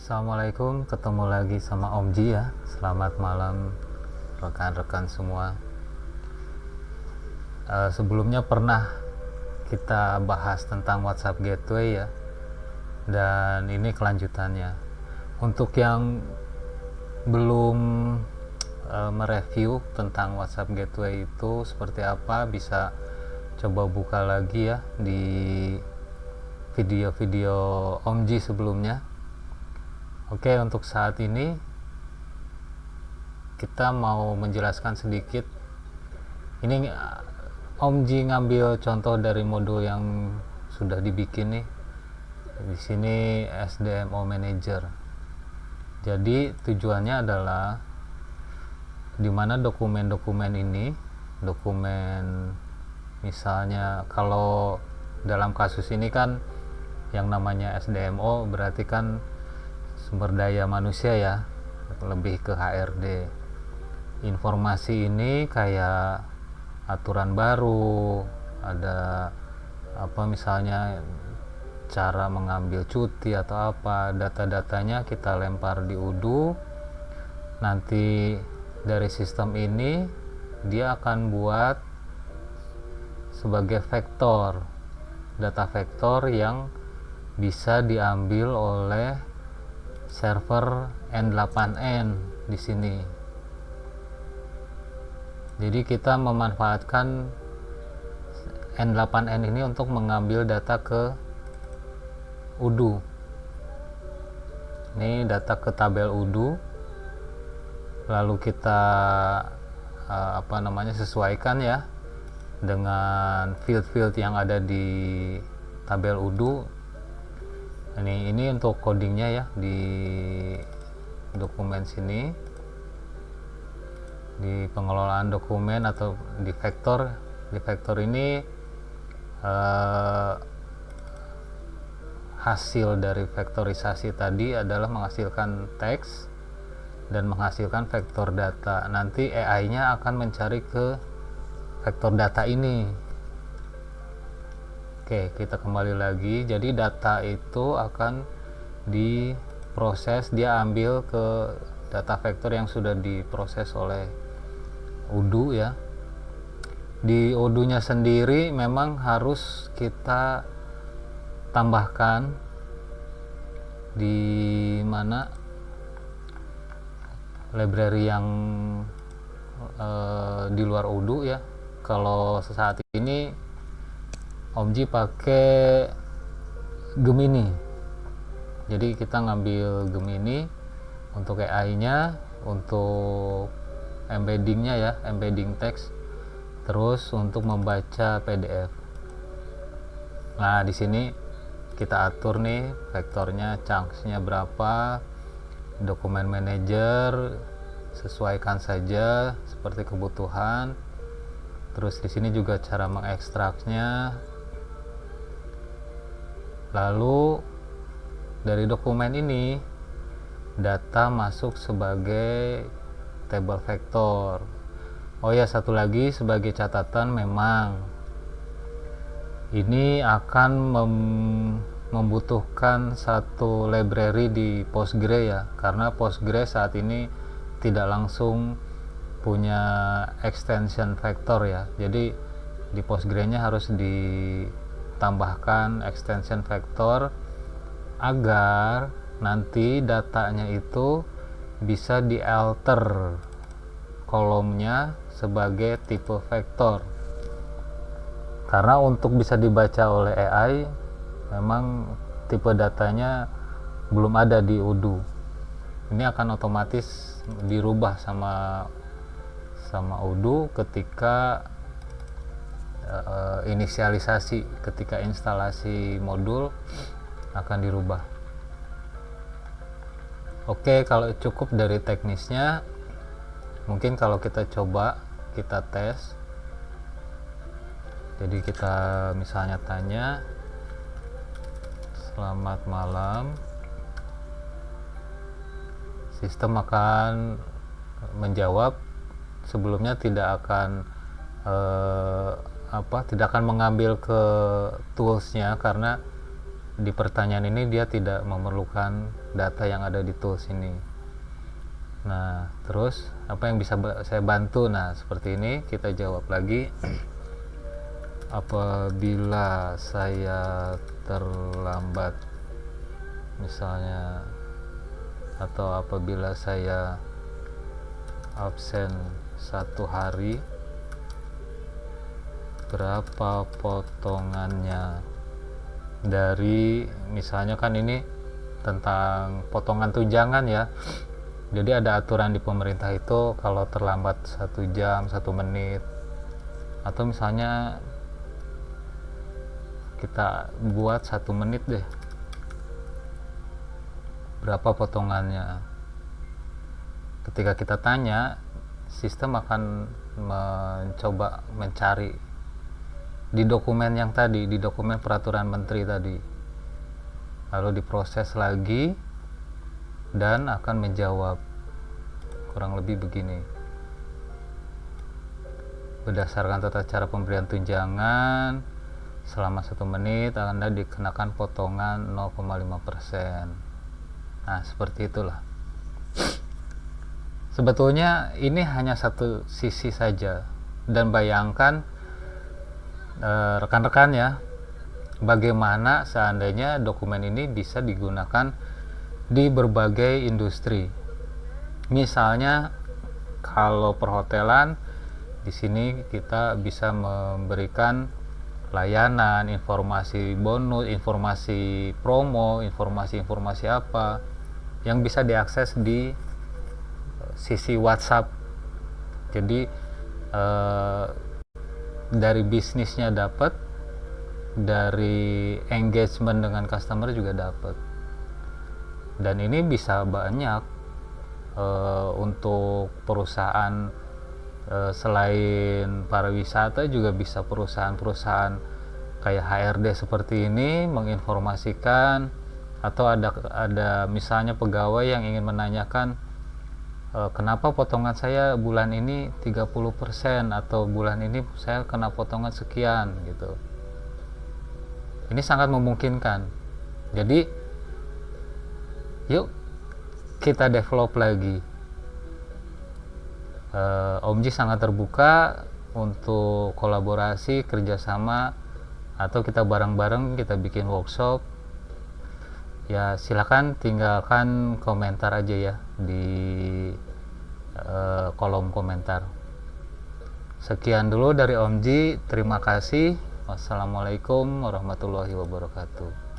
Assalamualaikum, ketemu lagi sama Om Ji ya. Selamat malam rekan-rekan semua. Sebelumnya pernah kita bahas tentang WhatsApp Gateway ya, dan ini kelanjutannya. Untuk yang belum mereview tentang WhatsApp Gateway itu seperti apa, bisa coba buka lagi ya di video-video Om Ji sebelumnya. Oke, untuk saat ini kita mau menjelaskan sedikit. Ini Om Ji ngambil contoh dari modul yang sudah dibikin nih. Di sini SDMO Manager. Jadi tujuannya adalah dimana dokumen-dokumen ini, dokumen misalnya kalau dalam kasus ini kan yang namanya SDMO berarti kan sumber daya manusia ya, lebih ke HRD. Informasi ini kayak aturan baru, ada apa misalnya cara mengambil cuti atau apa, data-datanya kita lempar di Udu. Nanti dari sistem ini dia akan buat sebagai vektor, data vektor yang bisa diambil oleh server N8N di sini. Jadi kita memanfaatkan N8N ini untuk mengambil data ke Udu. Ini data ke tabel Udu. Lalu kita sesuaikan ya dengan field-field yang ada di tabel Udu. Ini untuk codingnya ya di dokumen sini, di pengelolaan dokumen atau di vektor. Di vektor ini hasil dari vektorisasi tadi adalah menghasilkan teks dan menghasilkan vektor data. Nanti AI-nya akan mencari ke vektor data ini. Oke, kita kembali lagi. Jadi data itu akan diproses, dia ambil ke data vektor yang sudah diproses oleh Udu ya. Di Udu-nya sendiri memang harus kita tambahkan di mana library yang di luar Udu ya. Kalau saat ini Om Ji pakai Gemini. Jadi kita ngambil Gemini untuk AI-nya, untuk embedding-nya ya, embedding teks, terus untuk membaca PDF. Nah, di sini kita atur nih vektornya, chunks-nya berapa, dokumen manager sesuaikan saja seperti kebutuhan. Terus di sini juga cara mengekstraknya. Lalu dari dokumen ini data masuk sebagai table vektor. Oh ya, satu lagi sebagai catatan, memang ini akan membutuhkan satu library di Postgre ya, karena Postgre saat ini tidak langsung punya extension vektor ya. Jadi di Postgre-nya harus ditambahkan extension vektor agar nanti datanya itu bisa dialter kolomnya sebagai tipe vektor. Karena untuk bisa dibaca oleh AI memang tipe datanya belum ada di Udu. Ini akan otomatis dirubah sama Udu ketika inisialisasi, ketika instalasi modul akan dirubah. Oke, kalau cukup dari teknisnya, mungkin kalau kita coba, kita tes. Jadi kita misalnya tanya, selamat malam, sistem akan menjawab. Sebelumnya tidak akan tidak akan mengambil ke toolsnya karena di pertanyaan ini dia tidak memerlukan data yang ada di tools ini. Nah, terus apa yang bisa saya bantu? Nah, seperti ini kita jawab lagi. Apabila saya terlambat misalnya, atau apabila saya absen 1 hari, berapa potongannya dari, misalnya kan ini tentang potongan tunjangan ya. Jadi ada aturan di pemerintah itu kalau terlambat 1 jam 1 menit, atau misalnya kita buat 1 menit deh, berapa potongannya. Ketika kita tanya, sistem akan mencoba mencari di dokumen yang tadi, di dokumen peraturan menteri tadi, lalu diproses lagi dan akan menjawab kurang lebih begini: berdasarkan tata cara pemberian tunjangan selama 1 menit Anda dikenakan potongan 0,5%. Nah, seperti itulah. Sebetulnya ini hanya satu sisi saja, dan bayangkan rekan-rekan ya, bagaimana seandainya dokumen ini bisa digunakan di berbagai industri. Misalnya kalau perhotelan, di sini kita bisa memberikan layanan, informasi bonus, informasi promo, informasi-informasi apa yang bisa diakses di sisi WhatsApp. Jadi dari bisnisnya dapat, dari engagement dengan customer juga dapat. Dan ini bisa banyak untuk perusahaan, selain pariwisata juga bisa perusahaan-perusahaan kayak HRD seperti ini menginformasikan, atau ada misalnya pegawai yang ingin menanyakan, kenapa potongan saya bulan ini 30% atau bulan ini saya kena potongan sekian gitu. Ini sangat memungkinkan. Jadi yuk kita develop lagi. Omji sangat terbuka untuk kolaborasi, kerjasama, atau kita bareng-bareng kita bikin workshop. Ya silakan tinggalkan komentar aja ya di kolom komentar. Sekian dulu dari Omji, terima kasih. Wassalamualaikum warahmatullahi wabarakatuh.